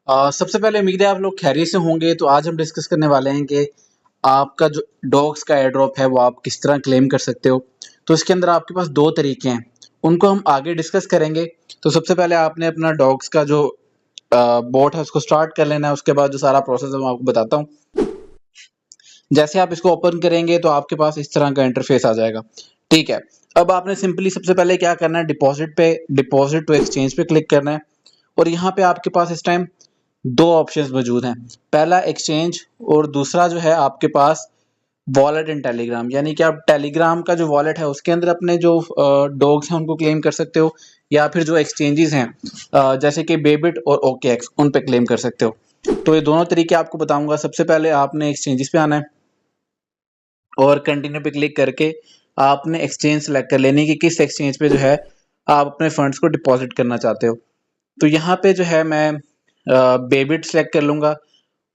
सबसे पहले उम्मीद है आप लोग खैरियत से होंगे। तो आज हम डिस्कस करने वाले हैं कि आपका जो डॉग्स का एयर ड्रॉप है वो आप किस तरह क्लेम कर सकते हो। तो इसके अंदर आपके पास दो तरीके हैं, उनको हम आगे डिस्कस करेंगे। तो सबसे पहले आपने अपना डॉग्स का जो बोट है उसको स्टार्ट कर लेना है। उसके बाद जो सारा प्रोसेस है मैं आपको बताता हूँ। जैसे आप इसको ओपन करेंगे तो आपके पास इस तरह का इंटरफेस आ जाएगा। ठीक है, अब आपने सिंपली सबसे पहले क्या करना है, डिपॉजिट टू एक्सचेंज पे क्लिक करना है। और यहाँ पे आपके पास इस टाइम दो ऑप्शंस मौजूद हैं। पहला एक्सचेंज और दूसरा जो है आपके पास वॉलेट इन टेलीग्राम, यानी कि आप टेलीग्राम का जो वॉलेट है उसके अंदर अपने जो डॉग्स हैं उनको क्लेम कर सकते हो, या फिर जो एक्सचेंजेस हैं जैसे कि बेबिट और ओकेएक्स उन पे क्लेम कर सकते हो। तो ये दोनों तरीके आपको बताऊंगा। सबसे पहले आपने एक्सचेंजेस पे आना है और कंटिन्यू पे क्लिक करके आपने एक्सचेंज सेलेक्ट कर लेनी कि किस एक्सचेंज पे जो है आप अपने फंड्स को डिपॉजिट करना चाहते हो। तो यहाँ पे जो है मैं बेबिट सेलेक्ट कर लूंगा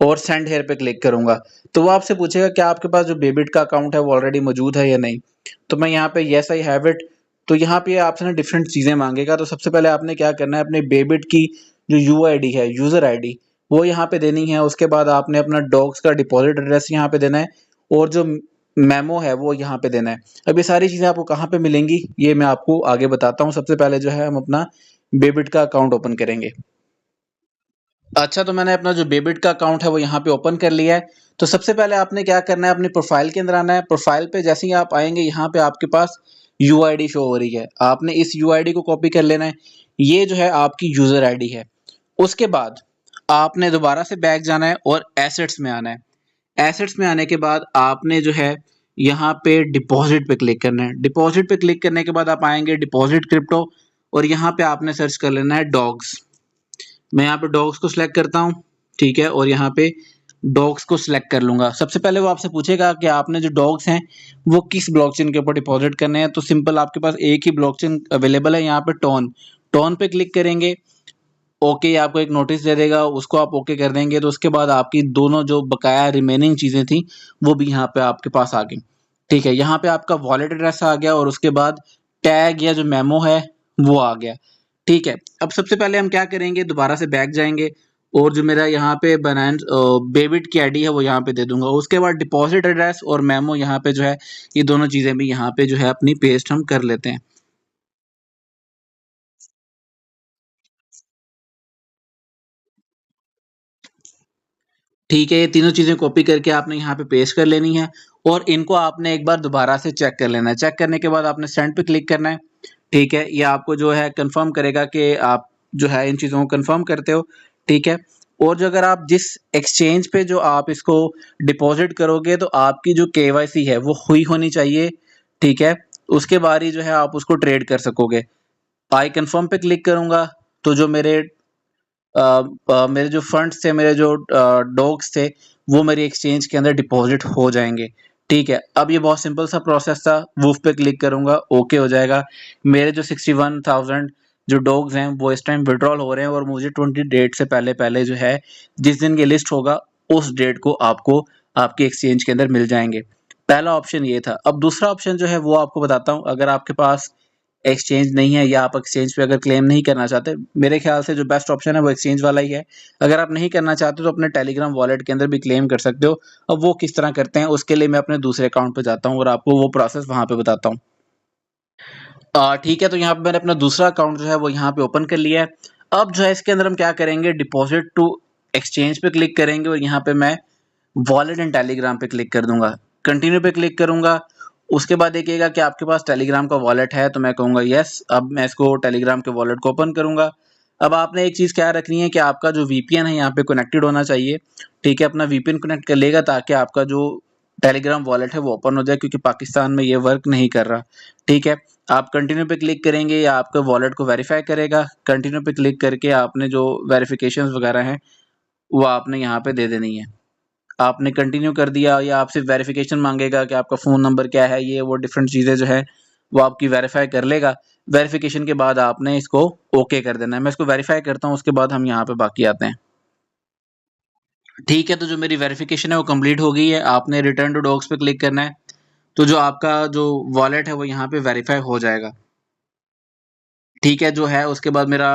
और सेंड हेयर पे क्लिक करूंगा। तो वो आपसे पूछेगा कि आपके पास जो बेबिट का अकाउंट है वो ऑलरेडी मौजूद है या नहीं। तो मैं यहाँ पे येस आई हैव इट। तो यहाँ पे आपसे ना डिफरेंट चीजें मांगेगा। तो सबसे पहले आपने क्या करना है, अपने बेबिट की जो यूआईडी है, यूजर आईडी, वो यहाँ पे देनी है। उसके बाद आपने अपना डॉग्स का डिपॉजिट एड्रेस यहाँ पे देना है और जो मेमो है वो यहाँ पे देना है। अब ये सारी चीजें आपको कहाँ पे मिलेंगी ये मैं आपको आगे बताता हूँ। सबसे पहले जो है हम अपना बेबिट का अकाउंट ओपन करेंगे। अच्छा, तो मैंने अपना जो बेबिट का अकाउंट है वो यहाँ पे ओपन कर लिया है। तो सबसे पहले आपने क्या करना है, अपनी प्रोफाइल के अंदर आना है। प्रोफाइल पे जैसे ही आप आएंगे यहाँ पे आपके पास यूआईडी शो हो रही है। आपने इस यूआईडी को कॉपी कर लेना है। ये जो है आपकी यूजर आईडी है। उसके बाद आपने दोबारा से बैक जाना है और एसेट्स में आना है। एसेट्स में आने के बाद आपने जो है यहाँ पे डिपॉजिट पे क्लिक करना है। डिपॉजिट पे क्लिक करने के बाद आप आएंगे डिपॉजिट क्रिप्टो और यहाँ पे आपने सर्च कर लेना है डॉग्स। मैं यहाँ पे डॉग्स को सिलेक्ट करता हूँ। ठीक है, और यहाँ पे डॉग्स को सिलेक्ट कर लूंगा। सबसे पहले वो आपसे पूछेगा कि आपने जो डॉग्स हैं वो किस ब्लॉकचेन के ऊपर डिपॉजिट करने हैं। तो सिंपल आपके पास एक ही ब्लॉकचेन अवेलेबल है, यहाँ पे टोन। टोन पे क्लिक करेंगे, ओके आपको एक नोटिस दे देगा, उसको आप ओके कर देंगे। तो उसके बाद आपकी दोनों जो बकाया रिमेनिंग चीजें थी वो भी यहाँ पे आपके पास आ गई। ठीक है, यहाँ पे आपका वॉलेट एड्रेस आ गया और उसके बाद टैग या जो मेमो है वो आ गया। ठीक है, अब सबसे पहले हम क्या करेंगे, दोबारा से बैक जाएंगे और जो मेरा यहाँ पे बनाएंस बेबिट की आईडी है वो यहाँ पे दे दूंगा। उसके बाद डिपॉजिट एड्रेस और मेमो यहाँ पे जो है ये दोनों चीजें भी यहाँ पे जो है अपनी पेस्ट हम कर लेते हैं। ठीक है, ये तीनों चीजें कॉपी करके आपने यहाँ पे पेस्ट कर लेनी है और इनको आपने एक बार दोबारा से चेक कर लेना है। चेक करने के बाद आपने सेंड पे क्लिक करना है। ठीक है, ये आपको जो है कंफर्म करेगा कि आप जो है इन चीजों को कंफर्म करते हो। ठीक है, और जो अगर आप जिस एक्सचेंज पे जो आप इसको डिपॉजिट करोगे तो आपकी जो केवाईसी है वो हुई होनी चाहिए। ठीक है, उसके बाद ही जो है आप उसको ट्रेड कर सकोगे। आई कंफर्म पे क्लिक करूंगा तो जो मेरे जो फंड्स थे, मेरे जो डॉग्स थे, वो मेरी एक्सचेंज के अंदर डिपॉजिट हो जाएंगे। ठीक है, अब ये बहुत सिंपल सा प्रोसेस था। वूफ पे क्लिक करूंगा, ओके हो जाएगा। मेरे जो 61,000 जो डॉग्स हैं वो इस टाइम विड्रॉल हो रहे हैं और मुझे 20 डेट से पहले पहले जो है जिस दिन की लिस्ट होगा उस डेट को आपको आपके एक्सचेंज के अंदर मिल जाएंगे। पहला ऑप्शन ये था। अब दूसरा ऑप्शन जो है वो आपको बताता हूँ। अगर आपके पास एक्सचेंज नहीं है या आप एक्सचेंज पे अगर क्लेम नहीं करना चाहते, मेरे ख्याल से जो बेस्ट ऑप्शन है वो एक्सचेंज वाला ही है। अगर आप नहीं करना चाहते तो अपने टेलीग्राम वॉलेट के अंदर भी क्लेम कर सकते हो। अब वो किस तरह करते हैं उसके लिए मैं अपने दूसरे अकाउंट पे जाता हूँ और आपको वो प्रोसेस वहां पे बताता हूँ। ठीक है, तो यहाँ पे मैंने अपना दूसरा अकाउंट जो है वो यहाँ पे ओपन कर लिया है। अब जो है इसके अंदर हम क्या करेंगे, डिपॉजिट टू एक्सचेंज पे क्लिक करेंगे और यहाँ पे मैं वॉलेट एंड टेलीग्राम पे क्लिक कर दूंगा। कंटिन्यू पे क्लिक करूंगा। उसके बाद देखिएगा कि आपके पास टेलीग्राम का वॉलेट है, तो मैं कहूंगा यस। अब मैं इसको टेलीग्राम के वॉलेट को ओपन करूंगा। अब आपने एक चीज क्या रखनी है कि आपका जो वीपीएन है यहाँ पे कनेक्टेड होना चाहिए। ठीक है, अपना वीपीएन कनेक्ट कर लेगा ताकि आपका जो टेलीग्राम वॉलेट है वो ओपन हो जाए, क्योंकि पाकिस्तान में ये वर्क नहीं कर रहा। ठीक है, आप कंटिन्यू पे क्लिक करेंगे या आपके वॉलेट को वेरीफाई करेगा। कंटिन्यू पे क्लिक करके आपने जो वेरिफिकेशन वगैरह हैं वो आपने यहाँ पे दे देनी है। आपने कंटिन्यू कर दिया या आपसे वेरिफिकेशन मांगेगा कि आपका फ़ोन नंबर क्या है, ये वो डिफरेंट चीज़ें जो है वो आपकी वेरीफाई कर लेगा। वेरिफिकेशन के बाद आपने इसको ओके कर देना है। मैं इसको वेरीफाई करता हूँ, उसके बाद हम यहाँ पे बाकी आते हैं। ठीक है, तो जो मेरी वेरिफिकेशन है वो कंप्लीट हो गई है। आपने रिटर्न टू डॉग्स पे क्लिक करना है तो जो आपका जो वॉलेट है वो यहाँ पे वेरीफाई हो जाएगा। ठीक है, जो है उसके बाद मेरा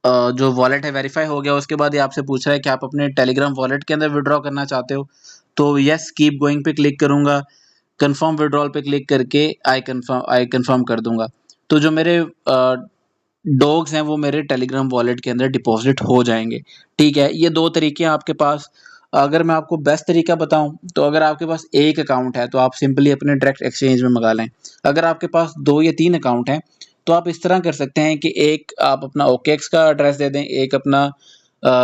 जो वॉलेट है वेरीफाई हो गया, उसके बाद ये आपसे पूछ रहा है कि आप अपने टेलीग्राम वॉलेट के अंदर विड्रॉ करना चाहते हो, तो यस कीप गोइंग पे क्लिक करूंगा, कंफर्म विड्रॉल पे क्लिक करके आई कंफर्म कर दूंगा। तो जो मेरे डॉग्स हैं वो मेरे टेलीग्राम वॉलेट के अंदर डिपॉजिट हो जाएंगे। ठीक है, ये दो तरीके हैं आपके पास। अगर मैं आपको बेस्ट तरीका बताऊं, तो अगर आपके पास एक अकाउंट है तो आप सिंपली अपने डायरेक्ट एक्सचेंज में मंगा लें। अगर आपके पास 2 या 3 अकाउंट हैं तो आप इस तरह कर सकते हैं कि एक आप अपना ओकेएक्स का एड्रेस दे दें, एक अपना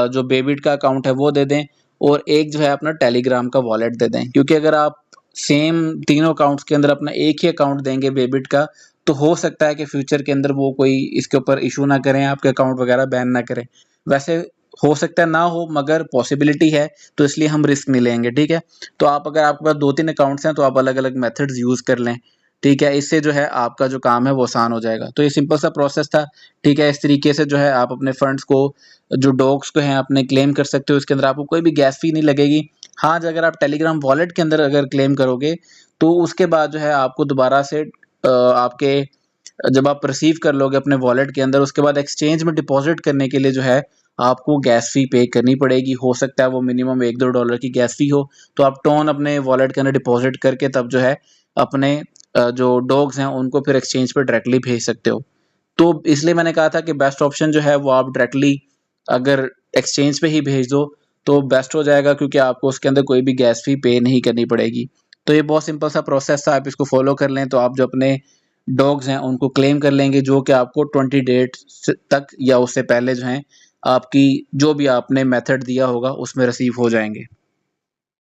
जो बेबिट का अकाउंट है वो दे दें, और एक जो है अपना टेलीग्राम का वॉलेट दे दें। क्योंकि अगर आप सेम तीनों अकाउंट्स के अंदर अपना एक ही अकाउंट देंगे बेबिट का, तो हो सकता है कि फ्यूचर के अंदर वो कोई इसके ऊपर इशू ना करें, आपके अकाउंट वगैरह बैन ना करें। वैसे हो सकता है ना हो, मगर पॉसिबिलिटी है, तो इसलिए हम रिस्क नहीं लेंगे। ठीक है, तो आप अगर आपके पास 2-3 अकाउंट्स हैं तो आप अलग अलग मेथड्स यूज कर लें। ठीक है, इससे जो है आपका जो काम है वो आसान हो जाएगा। तो ये सिंपल सा प्रोसेस था। ठीक है, इस तरीके से जो है आप अपने फंड्स को, जो डॉग्स को हैं, अपने क्लेम कर सकते हो। इसके अंदर आपको कोई भी गैस फी नहीं लगेगी। हाँ, अगर आप टेलीग्राम वॉलेट के अंदर अगर क्लेम करोगे तो उसके बाद जो है आपको दोबारा से आपके, जब आप रिसीव कर लोगे अपने वॉलेट के अंदर, उसके बाद एक्सचेंज में डिपॉजिट करने के लिए जो है आपको गैस फी पे करनी पड़ेगी। हो सकता है वो मिनिमम $1-2 की गैस फी हो, तो आप टोन अपने वॉलेट के अंदर डिपॉजिट करके तब जो है अपने जो डॉग्स हैं उनको फिर एक्सचेंज पे डायरेक्टली भेज सकते हो। तो इसलिए मैंने कहा था कि बेस्ट ऑप्शन जो है वो आप डायरेक्टली अगर एक्सचेंज पे ही भेज दो तो बेस्ट हो जाएगा, क्योंकि आपको उसके अंदर कोई भी गैस फी पे नहीं करनी पड़ेगी। तो ये बहुत सिंपल सा प्रोसेस था, आप इसको फॉलो कर लें तो आप जो अपने डॉग्स हैं उनको क्लेम कर लेंगे, जो कि आपको 20 डेट तक या उससे पहले जो है आपकी जो भी आपने मेथड दिया होगा उसमें रिसीव हो जाएंगे।